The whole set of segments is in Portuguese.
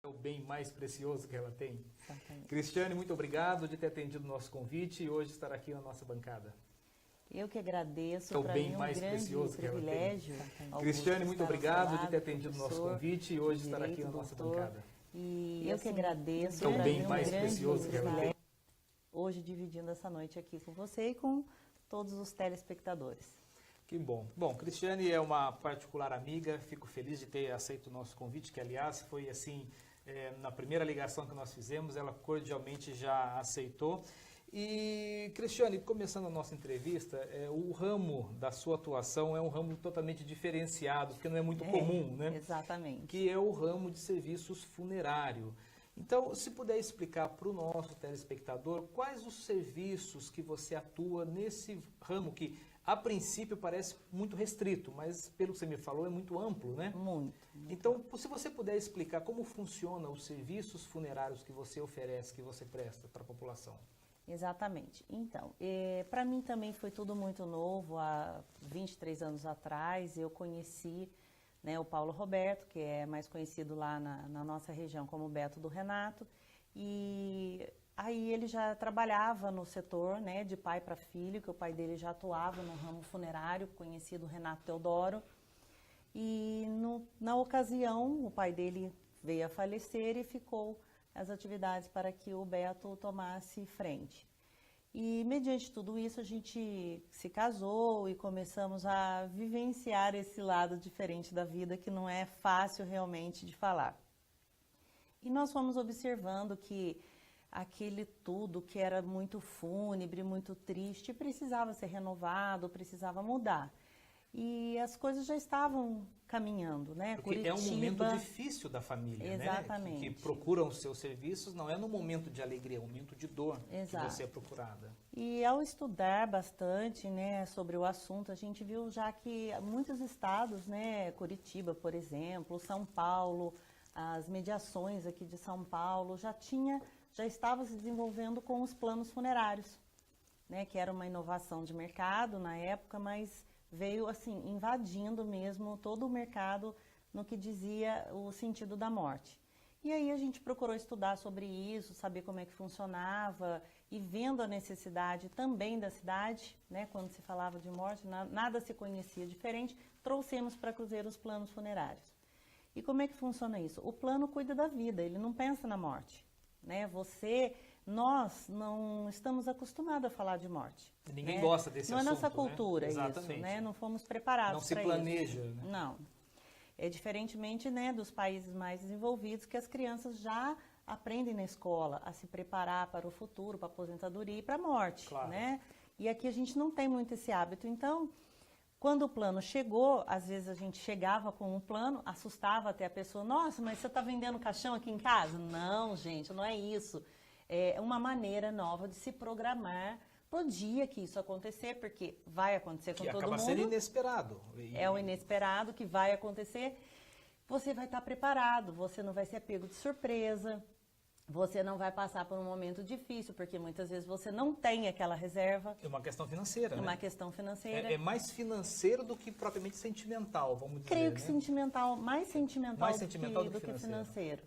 É o bem mais precioso que ela tem. Exatamente. Cristiane, muito obrigado de ter atendido o nosso convite e hoje estar aqui na nossa bancada. Eu que agradeço, É o para bem mim mais grande precioso que ela tem. privilégio. Cristiane, muito obrigado de ter atendido o nosso professor convite e hoje de estar aqui direito, na nossa doutor. bancada. E eu que agradeço, É o para bem mim mais grande precioso que ela tem. privilégio hoje dividindo essa noite aqui com você e com todos os telespectadores. Que bom. Bom, Cristiane é uma particular amiga, fico feliz de ter aceito o nosso convite, que aliás foi assim, na primeira ligação que nós fizemos, ela cordialmente já aceitou. E, Cristiane, começando a nossa entrevista, o ramo da sua atuação é um ramo totalmente diferenciado, porque não é muito comum, né? Exatamente. Que é o ramo de serviços funerário. Então, se puder explicar para o nosso telespectador quais os serviços que você atua nesse ramo que, a princípio, parece muito restrito, mas pelo que você me falou, é muito amplo, né? Muito. Então, se você puder explicar como funcionam os serviços funerários que você oferece, que você presta para a população. Exatamente. Então, para mim também foi tudo muito novo. Há 23 anos atrás, eu conheci, né, o Paulo Roberto, que é mais conhecido lá na nossa região como Beto do Renato, e aí ele já trabalhava no setor, né, de pai para filho, que o pai dele já atuava no ramo funerário, conhecido Renato Teodoro, e na ocasião o pai dele veio a falecer e ficou as atividades para que o Beto tomasse frente. E, mediante tudo isso, a gente se casou e começamos a vivenciar esse lado diferente da vida, que não é fácil realmente de falar. E nós fomos observando que aquele tudo que era muito fúnebre, muito triste, precisava ser renovado, precisava mudar. E as coisas já estavam caminhando, né? Porque Curitiba, é um momento difícil da família, exatamente, né? Que procuram os seus serviços, não é no momento de alegria, é um momento de dor. Exato. Que você é procurada. E ao estudar bastante, né, sobre o assunto, a gente viu já que muitos estados, né, Curitiba, por exemplo, São Paulo, as mediações aqui de São Paulo, já estava se desenvolvendo com os planos funerários, né, que era uma inovação de mercado na época, mas veio assim invadindo mesmo todo o mercado no que dizia o sentido da morte. E aí a gente procurou estudar sobre isso, saber como é que funcionava e vendo a necessidade também da cidade, né, quando se falava de morte, nada se conhecia diferente, trouxemos para Cruzeiro os planos funerários. E como é que funciona isso? O plano cuida da vida, ele não pensa na morte, né? Nós não estamos acostumados a falar de morte. Ninguém né? gosta desse assunto. Não é nossa né? cultura Exatamente. isso, né? Não fomos preparados para isso. Não se planeja, né? Não. É diferentemente, né, dos países mais desenvolvidos, que as crianças já aprendem na escola a se preparar para o futuro, para a aposentadoria e para a morte, claro. né? E aqui a gente não tem muito esse hábito. Então, quando o plano chegou, às vezes a gente chegava com um plano, assustava até a pessoa. Nossa, mas você está vendendo caixão aqui em casa? Não, gente, não é isso. É uma maneira nova de se programar pro dia que isso acontecer, porque vai acontecer com todo mundo. Que acaba sendo inesperado. É o inesperado que vai acontecer. Você vai estar preparado, você não vai ser pego de surpresa, você não vai passar por um momento difícil, porque muitas vezes você não tem aquela reserva. É uma questão financeira, É né? uma questão financeira. É mais financeiro do que propriamente sentimental, vamos dizer. Creio que né? sentimental, mais sentimental do que financeiro. financeiro.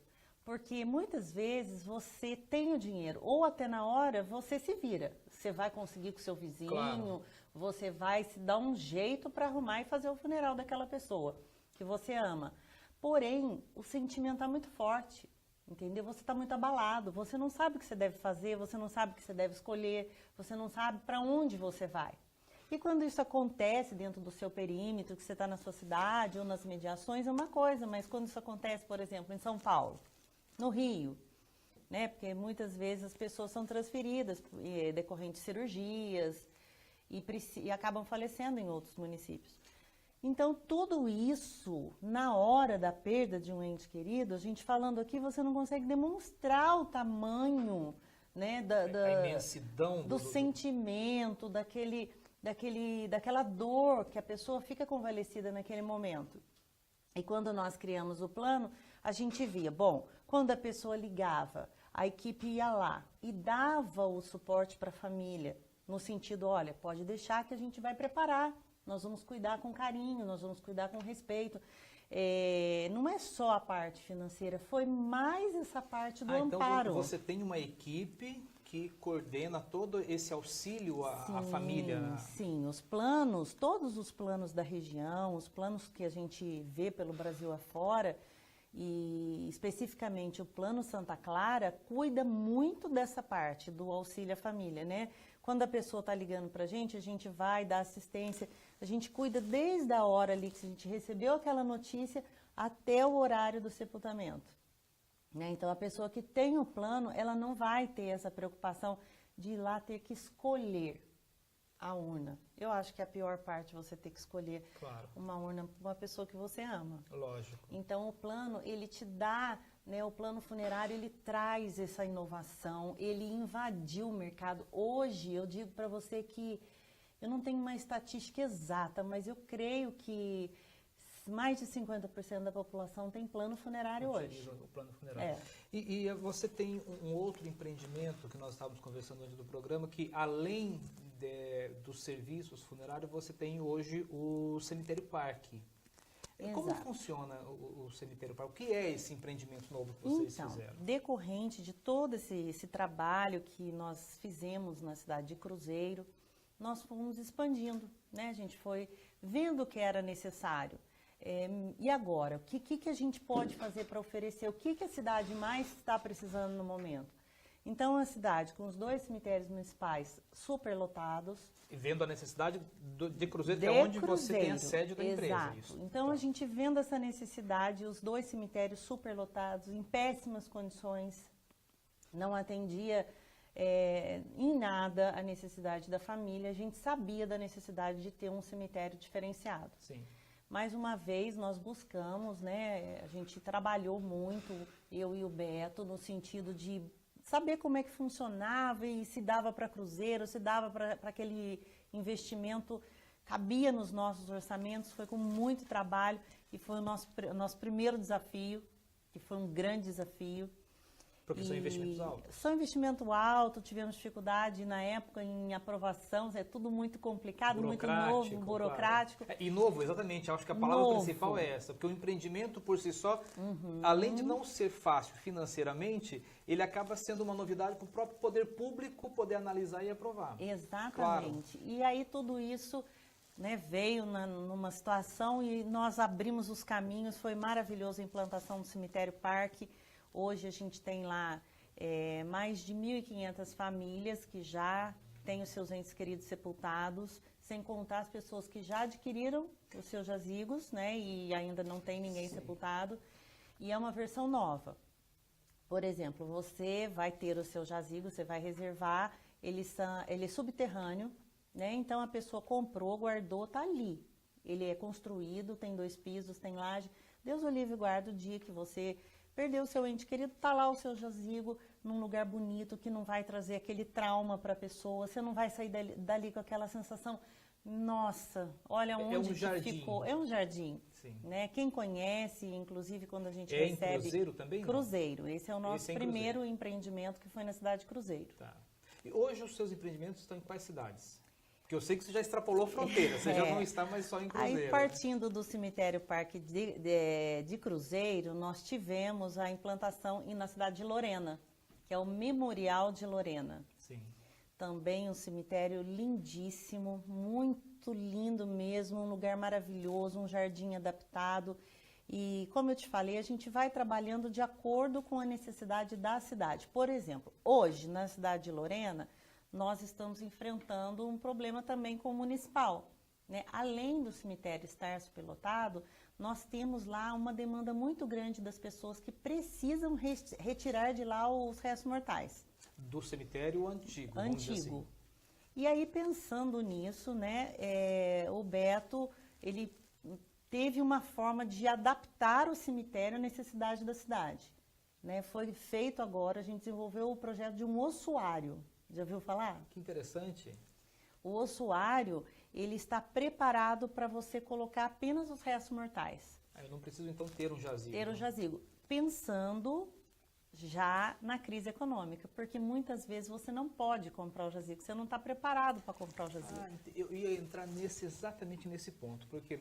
Porque muitas vezes você tem o dinheiro, ou até na hora você se vira. Você vai conseguir com o seu vizinho, claro. Você vai se dar um jeito para arrumar e fazer o funeral daquela pessoa que você ama. Porém, o sentimento está muito forte, entendeu? Você está muito abalado, você não sabe o que você deve fazer, você não sabe o que você deve escolher, você não sabe para onde você vai. E quando isso acontece dentro do seu perímetro, que você está na sua cidade ou nas mediações, é uma coisa, mas quando isso acontece, por exemplo, em São Paulo, no Rio, né? Porque muitas vezes as pessoas são transferidas decorrente de cirurgias e acabam falecendo em outros municípios. Então, tudo isso, na hora da perda de um ente querido, a gente falando aqui, você não consegue demonstrar o tamanho, né, a imensidão do sentimento, daquela dor que a pessoa fica convalescida naquele momento. E quando nós criamos o plano, a gente via, bom, quando a pessoa ligava, a equipe ia lá e dava o suporte para a família, no sentido, olha, pode deixar que a gente vai preparar, nós vamos cuidar com carinho, nós vamos cuidar com respeito. não é só a parte financeira, foi mais essa parte do então amparo. você tem uma equipe que coordena todo esse auxílio à família. Sim, todos os planos da região, os planos que a gente vê pelo Brasil afora, e especificamente o Plano Santa Clara, cuida muito dessa parte do auxílio à família, né? Quando a pessoa está ligando para a gente vai dar assistência, a gente cuida desde a hora ali que a gente recebeu aquela notícia até o horário do sepultamento. Né? Então, a pessoa que tem o plano, ela não vai ter essa preocupação de ir lá ter que escolher a urna. Eu acho que a pior parte é você ter que escolher uma urna para uma pessoa que você ama. Lógico. Então, o plano, ele te dá, né, o plano funerário, ele traz essa inovação, ele invadiu o mercado. Hoje, eu digo para você que eu não tenho uma estatística exata, mas eu creio que mais de 50% da população tem plano funerário hoje. O plano funerário. E você tem um outro empreendimento que nós estávamos conversando antes do programa, que além dos serviços funerários, você tem hoje o Cemitério Parque. Exato. Como funciona o Cemitério Parque? O que é esse empreendimento novo que vocês fizeram? Decorrente de todo esse trabalho que nós fizemos na cidade de Cruzeiro, nós fomos expandindo, né? A gente foi vendo o que era necessário. E agora, o que a gente pode fazer para oferecer? O que a cidade mais está precisando no momento? Então, a cidade com os 2 cemitérios municipais superlotados. E vendo a necessidade de Cruzeiro, que é onde você tem a sede da empresa. Exato. Isso. Então, a gente vendo essa necessidade, os 2 cemitérios superlotados, em péssimas condições, não atendia em nada a necessidade da família. A gente sabia da necessidade de ter um cemitério diferenciado. Sim. Mais uma vez, nós buscamos, né, a gente trabalhou muito, eu e o Beto, no sentido de saber como é que funcionava e se dava para Cruzeiro, se dava para aquele investimento, cabia nos nossos orçamentos, foi com muito trabalho e foi o nosso primeiro desafio, que foi um grande desafio. Porque são investimentos altos? São investimento alto, tivemos dificuldade na época em aprovação, é tudo muito complicado, muito novo, burocrático. Claro. E novo, exatamente, acho que a palavra principal é essa, porque o empreendimento por si só, além de não ser fácil financeiramente, ele acaba sendo uma novidade para o próprio poder público poder analisar e aprovar. Exatamente. Claro. E aí tudo isso, né, veio numa situação e nós abrimos os caminhos, foi maravilhoso a implantação do Cemitério Parque. Hoje a gente tem lá mais de 1.500 famílias que já têm os seus entes queridos sepultados, sem contar as pessoas que já adquiriram os seus jazigos, né, e ainda não tem ninguém sepultado. E é uma versão nova. Por exemplo, você vai ter o seu jazigo, você vai reservar, ele é subterrâneo, né, então a pessoa comprou, guardou, está ali. Ele é construído, tem 2 pisos, tem laje. Deus o livre guarda o dia que você perdeu o seu ente querido, está lá o seu jazigo num lugar bonito que não vai trazer aquele trauma para a pessoa, você não vai sair dali com aquela sensação, nossa, olha onde ficou. É um jardim. Sim. Né? Quem conhece, inclusive quando a gente recebe... É em Cruzeiro também? Cruzeiro, esse é o nosso primeiro empreendimento que foi na cidade de Cruzeiro. Tá. E hoje os seus empreendimentos estão em quais cidades? Porque eu sei que você já extrapolou a fronteira, você já não está mais só em Cruzeiro. Aí, partindo do Cemitério Parque de Cruzeiro, nós tivemos a implantação na cidade de Lorena, que é o Memorial de Lorena. Sim. Também um cemitério lindíssimo, muito lindo mesmo, um lugar maravilhoso, um jardim adaptado. E, como eu te falei, a gente vai trabalhando de acordo com a necessidade da cidade. Por exemplo, hoje, na cidade de Lorena, nós estamos enfrentando um problema também com o municipal. Né? Além do cemitério estar superlotado, nós temos lá uma demanda muito grande das pessoas que precisam retirar de lá os restos mortais. Do cemitério antigo. Antigo. Assim. E aí, pensando nisso, né, o Beto, ele teve uma forma de adaptar o cemitério à necessidade da cidade. Né? Foi feito agora, a gente desenvolveu o projeto de um ossuário. Já ouviu falar? Que interessante. O ossuário, ele está preparado para você colocar apenas os restos mortais. Eu não preciso, então, ter um jazigo. Ter um jazigo. Pensando já na crise econômica, porque muitas vezes você não pode comprar o jazigo, você não está preparado para comprar o jazigo. Eu ia entrar exatamente nesse ponto, porque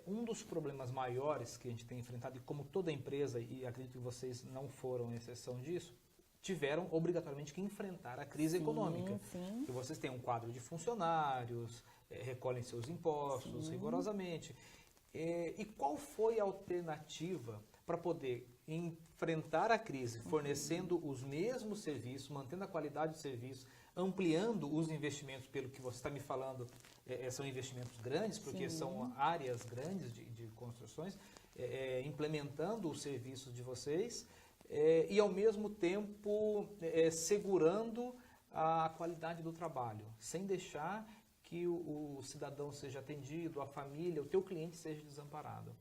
um dos problemas maiores que a gente tem enfrentado, e como toda empresa, e acredito que vocês não foram exceção disso, tiveram obrigatoriamente que enfrentar a crise econômica. Sim. Que vocês têm um quadro de funcionários, recolhem seus impostos rigorosamente. E qual foi a alternativa para poder enfrentar a crise, fornecendo os mesmos serviços, mantendo a qualidade do serviço, ampliando os investimentos, pelo que você está me falando, são investimentos grandes, porque são áreas grandes de construções, implementando os serviços de vocês e, ao mesmo tempo, segurando a qualidade do trabalho, sem deixar que o cidadão seja atendido, a família, o teu cliente seja desamparado.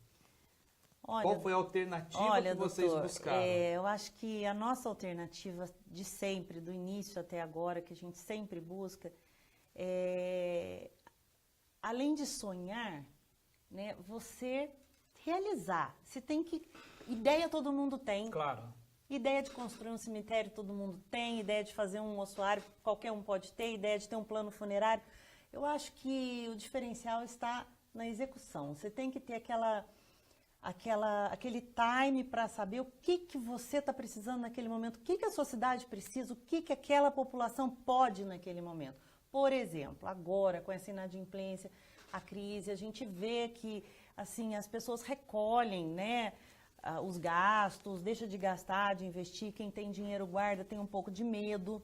Olha, qual foi a alternativa que vocês buscaram? Eu acho que a nossa alternativa de sempre, do início até agora, que a gente sempre busca, além de sonhar, né, você realizar. Você tem que... Ideia todo mundo tem. Claro. Ideia de construir um cemitério todo mundo tem, ideia de fazer um ossuário qualquer um pode ter, ideia de ter um plano funerário. Eu acho que o diferencial está na execução. Você tem que ter aquele time para saber o que você está precisando naquele momento, o que a sua cidade precisa, o que aquela população pode naquele momento. Por exemplo, agora, com essa inadimplência, a crise, a gente vê que assim, as pessoas recolhem, né, os gastos, deixa de gastar, de investir. Quem tem dinheiro guarda, tem um pouco de medo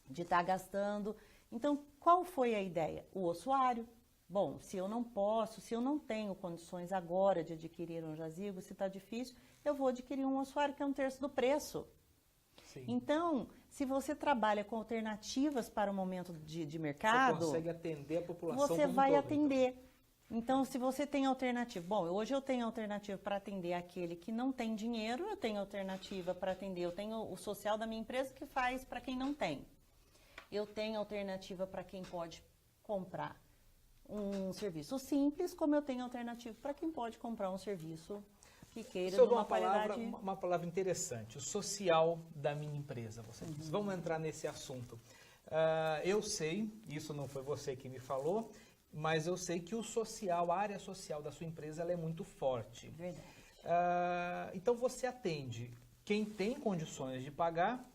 de estar gastando. Então, qual foi a ideia? O ossuário. Bom, se eu não tenho condições agora de adquirir um jazigo, se está difícil, eu vou adquirir um ossuário que é 1/3 do preço. Sim. Então, se você trabalha com alternativas para o momento de mercado... Você consegue atender a população você como vai todo, atender. Então, se você tem alternativa... Bom, hoje eu tenho alternativa para atender aquele que não tem dinheiro, eu tenho alternativa para atender, eu tenho o social da minha empresa que faz para quem não tem. Eu tenho alternativa para quem pode comprar um serviço simples, como eu tenho alternativa para quem pode comprar um serviço que queira de uma qualidade... Uma palavra interessante, o social da minha empresa, você disse. Vamos entrar nesse assunto. Eu sei, isso não foi você que me falou, mas eu sei que o social, a área social da sua empresa, ela é muito forte. Verdade. Então você atende quem tem condições de pagar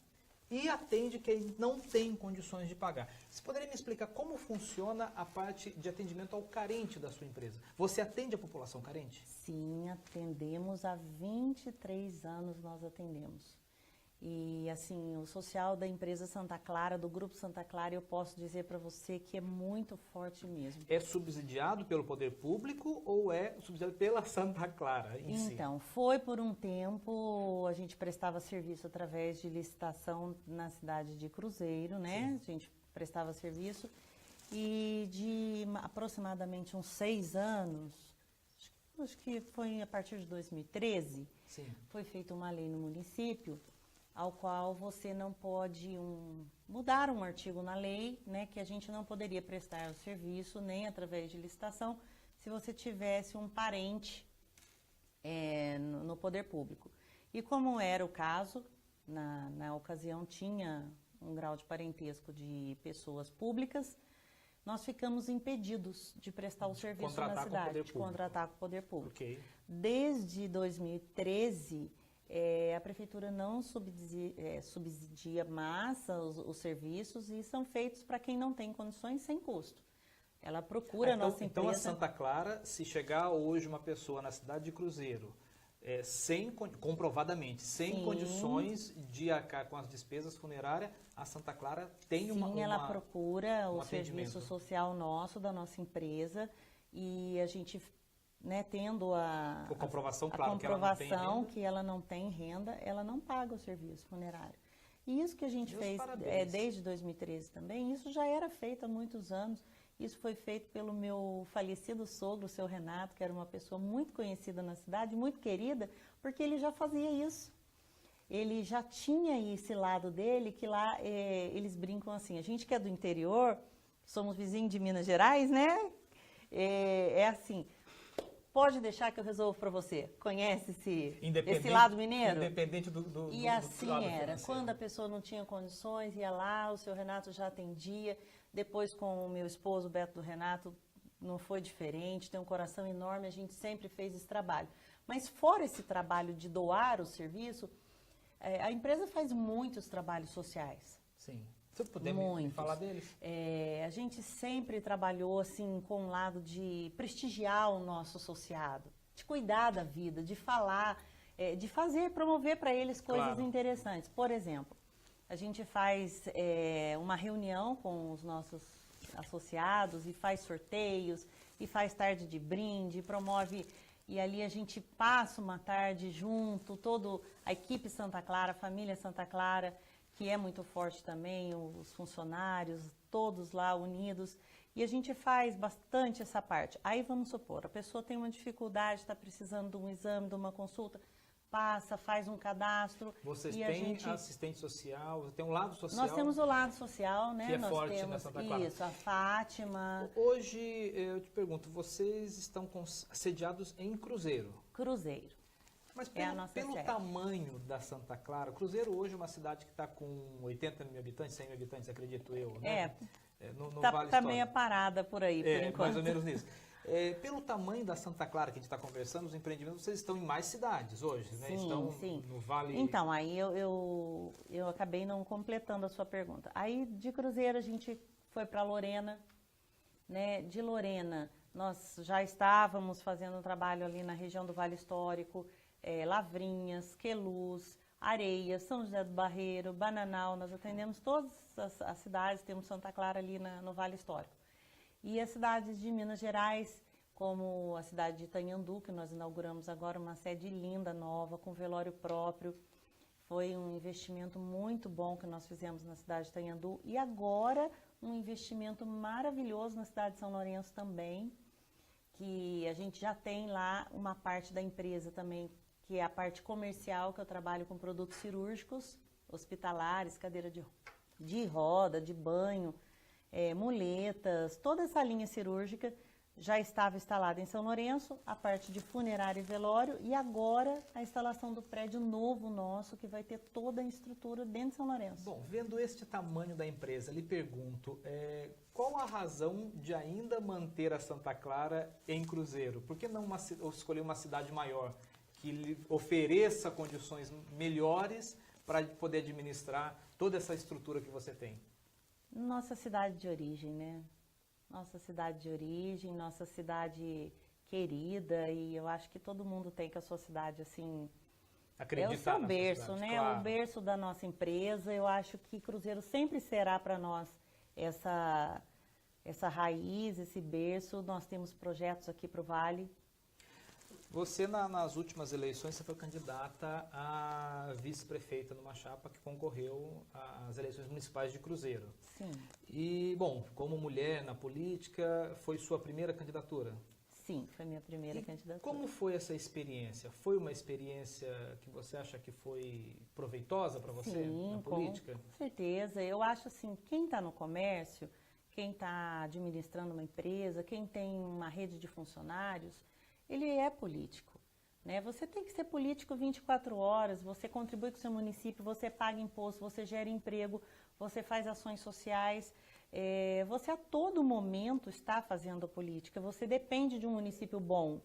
e atende quem não tem condições de pagar. Você poderia me explicar como funciona a parte de atendimento ao carente da sua empresa? Você atende a população carente? Sim, atendemos há 23 anos, nós atendemos. E, assim, o social da empresa Santa Clara, do Grupo Santa Clara, eu posso dizer para você que é muito forte mesmo. É subsidiado pelo poder público ou é subsidiado pela Santa Clara em si? Então, foi por um tempo, a gente prestava serviço através de licitação na cidade de Cruzeiro, né? Sim. A gente prestava serviço e de aproximadamente uns 6 anos, acho que foi a partir de 2013, Sim. foi feita uma lei no município ao qual você não pode mudar um artigo na lei, né, que a gente não poderia prestar o serviço nem através de licitação se você tivesse um parente no poder público. E como era o caso, na ocasião tinha um grau de parentesco de pessoas públicas, nós ficamos impedidos de prestar o serviço na cidade, de contratar com o poder público. Okay. Desde 2013, a prefeitura não subsidia massa os serviços e são feitos para quem não tem condições sem custo. Ela procura a nossa empresa... Então a Santa Clara, se chegar hoje uma pessoa na cidade de Cruzeiro, comprovadamente, sem Sim. condições de arcar com as despesas funerárias, a Santa Clara tem ela procura o atendimento. serviço social nosso, da nossa empresa, e a gente... Né, tendo a comprovação, claro, comprovação que ela não tem renda, ela não paga o serviço funerário. E isso que a gente fez desde 2013 também, isso já era feito há muitos anos. Isso foi feito pelo meu falecido sogro, o seu Renato, que era uma pessoa muito conhecida na cidade, muito querida, porque ele já fazia isso. Ele já tinha esse lado dele, que lá eles brincam assim, a gente que é do interior, somos vizinhos de Minas Gerais, né? É assim... pode deixar que eu resolvo para você. Conhece esse Independente- lado mineiro? Independente do E do assim lado era. financeiro. Quando a pessoa não tinha condições, ia lá, o seu Renato já atendia. Depois, com o meu esposo, Beto do Renato, não foi diferente. Tem um coração enorme, a gente sempre fez esse trabalho. Mas fora esse trabalho de doar o serviço, a empresa faz muitos trabalhos sociais. Sim. Se eu puder me Muitos. falar deles. A gente sempre trabalhou assim com um lado de prestigiar o nosso associado, de cuidar da vida, de falar, de promover para eles coisas Claro. interessantes. Por exemplo, a gente faz uma reunião com os nossos associados e faz sorteios, e faz tarde de brinde, promove, e ali a gente passa uma tarde junto, toda a equipe Santa Clara, a família Santa Clara, que é muito forte também, os funcionários, todos lá unidos, e a gente faz bastante essa parte. Aí vamos supor, a pessoa tem uma dificuldade, está precisando de um exame, de uma consulta, passa, faz um cadastro. Vocês e a têm gente... assistente social, tem um lado social. Nós temos o lado social, né? Que é Nós forte temos na Santa Clara. isso, a Fátima, Hoje, eu te pergunto, vocês estão sediados em Cruzeiro. Cruzeiro. Mas É a nossa pelo sede. tamanho da Santa Clara, Cruzeiro hoje é uma cidade que está com 80 mil habitantes, 100 mil habitantes, acredito eu, né? No Tá, Vale tá Histórico. meio parada por aí, por enquanto. Mais ou menos nisso. Pelo tamanho da Santa Clara que a gente está conversando, os empreendimentos, vocês estão em mais cidades hoje, né? Sim, Estão sim. no Vale... Então, aí eu acabei não completando a sua pergunta. Aí, de Cruzeiro, a gente foi para Lorena, né? De Lorena, nós já estávamos fazendo um trabalho ali na região do Vale Histórico, Lavrinhas, Queluz, Areias, São José do Barreiro, Bananal, nós atendemos todas as cidades, temos Santa Clara ali no Vale Histórico. E as cidades de Minas Gerais, como a cidade de Itanhandu, que nós inauguramos agora uma sede linda, nova, com velório próprio. Foi um investimento muito bom que nós fizemos na cidade de Itanhandu. E agora, um investimento maravilhoso na cidade de São Lourenço também, que a gente já tem lá uma parte da empresa também, que é a parte comercial, que eu trabalho com produtos cirúrgicos, hospitalares, cadeira de roda, de banho, muletas, toda essa linha cirúrgica já estava instalada em São Lourenço, a parte de funerária e velório, e agora a instalação do prédio novo nosso, que vai ter toda a estrutura dentro de São Lourenço. Bom, vendo este tamanho da empresa, lhe pergunto, qual a razão de ainda manter a Santa Clara em Cruzeiro? Por que não escolher uma cidade maior, que lhe ofereça condições melhores para poder administrar toda essa estrutura que você tem? Nossa cidade de origem, né? Nossa cidade de origem, nossa cidade querida, e eu acho que todo mundo tem que a sua cidade, assim, Acreditar é o seu na berço, sua cidade, né? claro. O berço da nossa empresa. Eu acho que Cruzeiro sempre será para nós essa raiz, esse berço. Nós temos projetos aqui para o Vale. Você, nas últimas eleições, você foi candidata a vice-prefeita numa chapa que concorreu às eleições municipais de Cruzeiro. Sim. E, bom, como mulher na política, foi sua primeira candidatura? Sim, foi minha primeira candidatura. Como foi essa experiência? Foi uma experiência que você acha que foi proveitosa para você na política? Com certeza. Eu acho assim, quem está no comércio, quem está administrando uma empresa, quem tem uma rede de funcionários, ele é político, né? Você tem que ser político 24 horas, você contribui com o seu município, você paga imposto, você gera emprego, você faz ações sociais, você a todo momento está fazendo política, você depende de um município bom.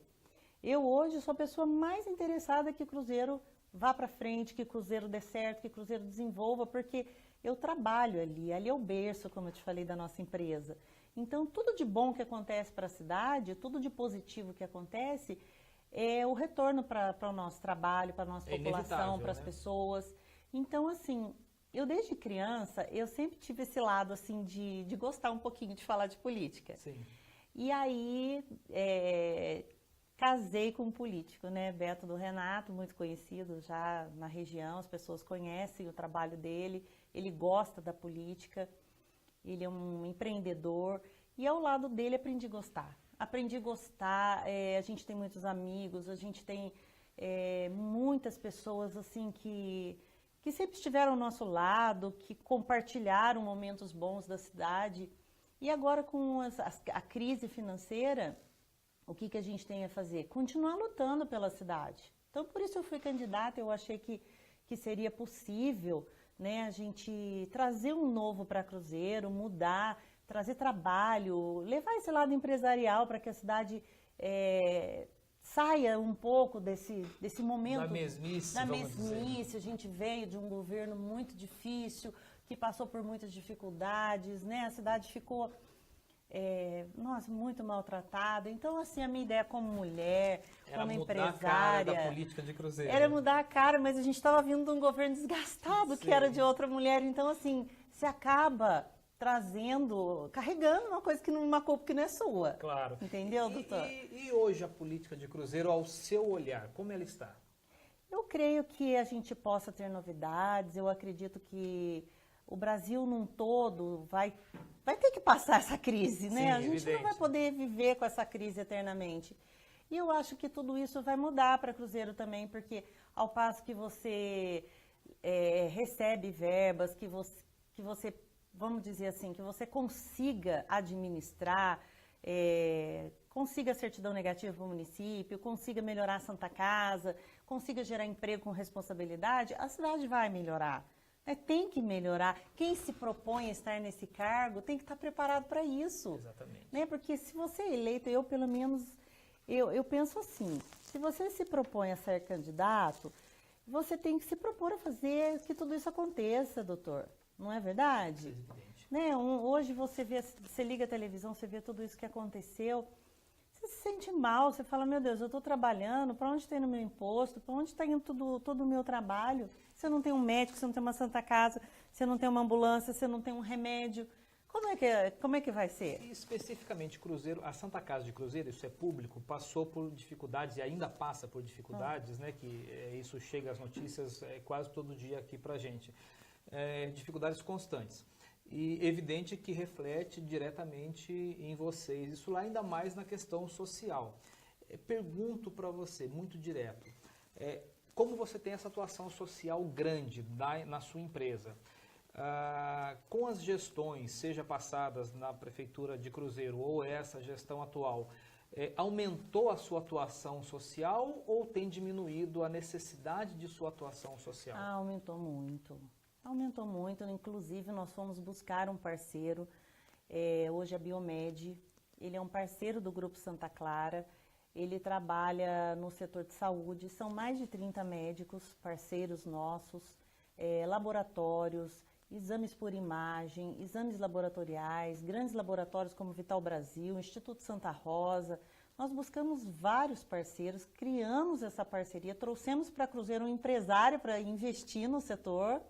Eu hoje sou a pessoa mais interessada que Cruzeiro vá para frente, que Cruzeiro dê certo, que Cruzeiro desenvolva, porque eu trabalho ali é o berço, como eu te falei, da nossa empresa. Então, tudo de bom que acontece para a cidade, tudo de positivo que acontece, é o retorno para o nosso trabalho, para a nossa população, para as pessoas. Então, assim, eu desde criança, eu sempre tive esse lado, assim, de gostar um pouquinho de falar de política. Sim. E aí, casei com um político, né? Beto do Renato, muito conhecido já na região, as pessoas conhecem o trabalho dele, ele gosta da política. Ele é um empreendedor e ao lado dele aprendi a gostar. A gente tem muitos amigos, a gente tem muitas pessoas assim que sempre estiveram ao nosso lado, que compartilharam momentos bons da cidade. E agora com a crise financeira, o que a gente tem a fazer? Continuar lutando pela cidade. Então, por isso eu fui candidata, eu achei que seria possível, né, a gente trazer um novo para Cruzeiro, mudar, trazer trabalho, levar esse lado empresarial para que a cidade saia um pouco desse momento da mesmice, da vamos mesmice. dizer. A gente veio de um governo muito difícil, que passou por muitas dificuldades, né? A cidade ficou, muito maltratada. Então, assim, a minha ideia como mulher, como empresária... Era mudar a cara da política de Cruzeiro. Era mudar a cara, mas a gente estava vindo de um governo desgastado, Sim. que era de outra mulher. Então, assim, se acaba carregando uma coisa uma culpa que não é sua. Claro. Entendeu, doutor? E hoje a política de Cruzeiro, ao seu olhar, como ela está? Eu creio que a gente possa ter novidades, eu acredito que o Brasil num todo vai ter que passar essa crise, né? Sim, A gente evidente. não vai poder viver com essa crise eternamente. E eu acho que tudo isso vai mudar para Cruzeiro também, porque ao passo que você recebe verbas, que você, vamos dizer assim, que você consiga administrar, consiga certidão negativa para o município, consiga melhorar a Santa Casa, consiga gerar emprego com responsabilidade, a cidade vai melhorar. Tem que melhorar. Quem se propõe a estar nesse cargo tem que estar preparado para isso. Exatamente. Né? Porque se você é eleito, eu pelo menos, eu penso assim, se você se propõe a ser candidato, você tem que se propor a fazer que tudo isso aconteça, doutor. Não é verdade? Evidente. Né? Hoje você liga a televisão, você vê tudo isso que aconteceu, você se sente mal, você fala, meu Deus, eu estou trabalhando, para onde está indo o meu imposto, para onde está indo todo o meu trabalho? Você não tem um médico, você não tem uma Santa Casa, você não tem uma ambulância, você não tem um remédio. Como é que vai ser? E especificamente Cruzeiro, a Santa Casa de Cruzeiro, isso é público, passou por dificuldades e ainda passa por dificuldades, né? Que isso chega às notícias quase todo dia aqui pra gente. Dificuldades constantes. E evidente que reflete diretamente em vocês. Isso lá ainda mais na questão social. Pergunto para você, muito direto, como você tem essa atuação social grande na sua empresa? Com as gestões, seja passadas na Prefeitura de Cruzeiro ou essa gestão atual, aumentou a sua atuação social ou tem diminuído a necessidade de sua atuação social? Aumentou muito. Aumentou muito, inclusive nós fomos buscar um parceiro, hoje a Biomed, ele é um parceiro do Grupo Santa Clara, ele trabalha no setor de saúde, são mais de 30 médicos, parceiros nossos, laboratórios, exames por imagem, exames laboratoriais, grandes laboratórios como Vital Brasil, Instituto Santa Rosa. Nós buscamos vários parceiros, criamos essa parceria, trouxemos para Cruzeiro um empresário para investir no setor.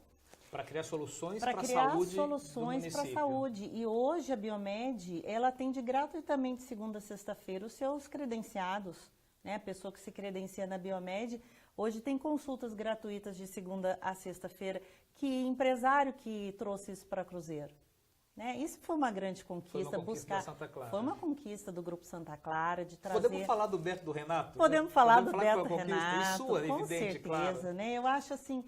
Para criar soluções para a criar saúde soluções para a saúde. E hoje a Biomed, ela atende gratuitamente segunda a sexta-feira os seus credenciados, né? A pessoa que se credencia na Biomed, hoje tem consultas gratuitas de segunda a sexta-feira. Que empresário que trouxe isso para Cruzeiro? Né? Isso foi uma grande conquista, da Santa Clara. Foi uma conquista do Grupo Santa Clara de trazer. Podemos falar do Beto do Renato? Podemos falar do Beto do Renato. Renato, Sua, com evidente, certeza, claro. né? Eu acho assim,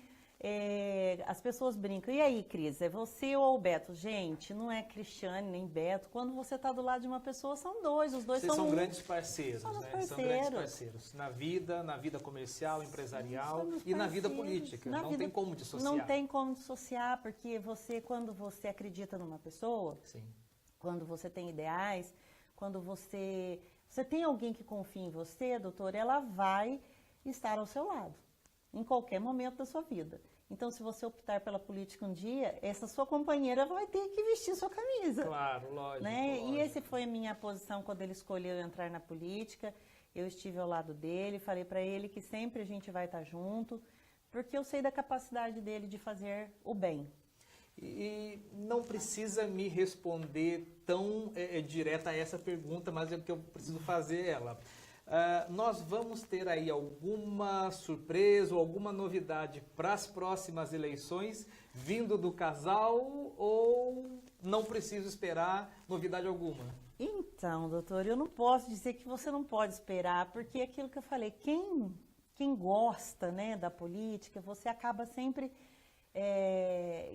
as pessoas brincam. E aí, Cris, é você ou o Beto? Gente, não é Cristiane nem Beto. Quando você está do lado de uma pessoa, são dois. Os dois Vocês são grandes parceiros, Somos né? parceiros. São grandes parceiros. Na vida comercial, empresarial Somos e na vida parceiros. política. Na Não vida- tem como dissociar. Não tem como dissociar, porque quando você acredita numa pessoa, Sim. quando você tem ideais, quando você tem alguém que confia em você, doutor, ela vai estar ao seu lado, em qualquer momento da sua vida. Então, se você optar pela política um dia, essa sua companheira vai ter que vestir sua camisa. Claro, lógico. Né? lógico. E essa foi a minha posição quando ele escolheu entrar na política. Eu estive ao lado dele, falei para ele que sempre a gente vai estar junto, porque eu sei da capacidade dele de fazer o bem. E não precisa me responder tão direta a essa pergunta, mas é que eu preciso fazer ela. Nós vamos ter aí alguma surpresa ou alguma novidade para as próximas eleições vindo do casal ou não preciso esperar novidade alguma? Então, doutor, eu não posso dizer que você não pode esperar, porque é aquilo que eu falei, quem gosta, né, da política, você acaba sempre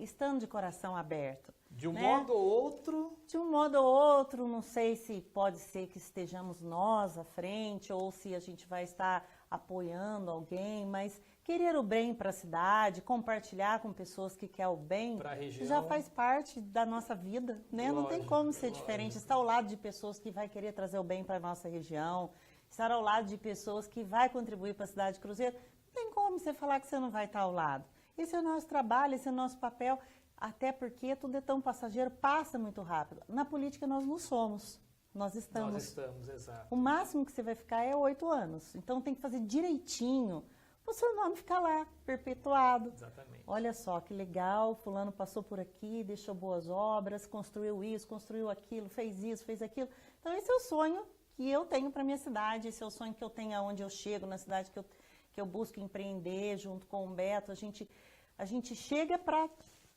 estando de coração aberto. De um né? modo ou outro... De um modo ou outro, não sei se pode ser que estejamos nós à frente ou se a gente vai estar apoiando alguém, mas querer o bem para a cidade, compartilhar com pessoas que querem o bem, Pra região. já faz parte da nossa vida, né? Não tem Lógico, como ser lógico. diferente. Estar ao lado de pessoas que vai querer trazer o bem para a nossa região, estar ao lado de pessoas que vai contribuir para a cidade de Cruzeiro, não tem como você falar que você não vai estar ao lado. Esse é o nosso trabalho, esse é o nosso papel, até porque tudo é tão passageiro, passa muito rápido. Na política nós não somos, nós estamos. Nós estamos, exato. O máximo que você vai ficar é 8 anos. Então tem que fazer direitinho para o seu nome ficar lá, perpetuado. Exatamente. Olha só que legal, fulano passou por aqui, deixou boas obras, construiu isso, construiu aquilo, fez isso, fez aquilo. Então esse é o sonho que eu tenho para minha cidade, esse é o sonho que eu tenho aonde eu chego, na cidade que eu busco empreender junto com o Beto. A gente chega para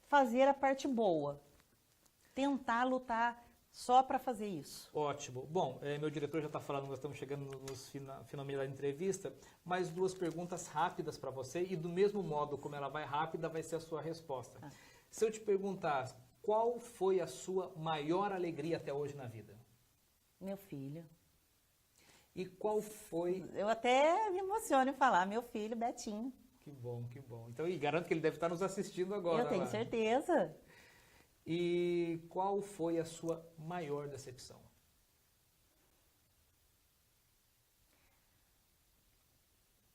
fazer a parte boa, tentar lutar só para fazer isso. Ótimo. Bom, meu diretor já está falando, nós estamos chegando nos finalmente da entrevista, mais 2 perguntas rápidas para você e do mesmo modo como ela vai rápida, vai ser a sua resposta. Se eu te perguntar, qual foi a sua maior alegria até hoje na vida? Meu filho. E qual foi... Eu até me emociono em falar, meu filho, Betinho. Que bom, que bom. Então, e garanto que ele deve estar nos assistindo agora. Eu tenho lá. certeza. E qual foi a sua maior decepção?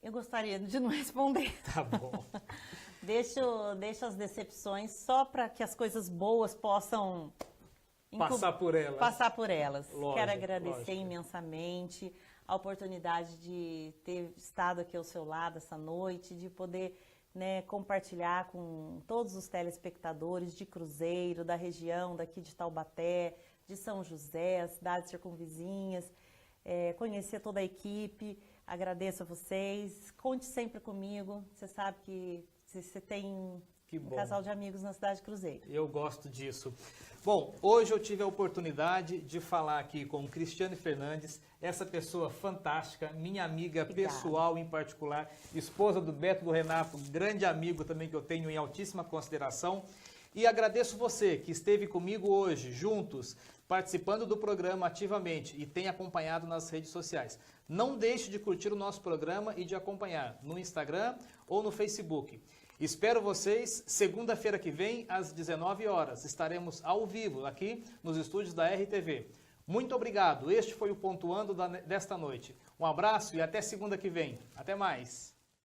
Eu gostaria de não responder. Tá bom. Deixo as decepções só para que as coisas boas possam Passar por elas. Passar por elas. Lógico, Quero agradecer lógico. imensamente a oportunidade de ter estado aqui ao seu lado essa noite, de poder, né, compartilhar com todos os telespectadores de Cruzeiro, da região, daqui de Taubaté, de São José, as cidades circunvizinhas, conhecer toda a equipe. Agradeço a vocês. Conte sempre comigo. Você sabe que você tem um casal de amigos na cidade de Cruzeiro. Eu gosto disso. Bom, hoje eu tive a oportunidade de falar aqui com Cristiane Fernandes, essa pessoa fantástica, minha amiga pessoal em particular, esposa do Beto, do Renato, grande amigo também que eu tenho em altíssima consideração. E agradeço você que esteve comigo hoje, juntos, participando do programa ativamente e tem acompanhado nas redes sociais. Não deixe de curtir o nosso programa e de acompanhar no Instagram ou no Facebook. Espero vocês segunda-feira que vem, às 19 horas. Estaremos ao vivo aqui nos estúdios da RTV. Muito obrigado. Este foi o Pontuando desta noite. Um abraço e até segunda que vem. Até mais.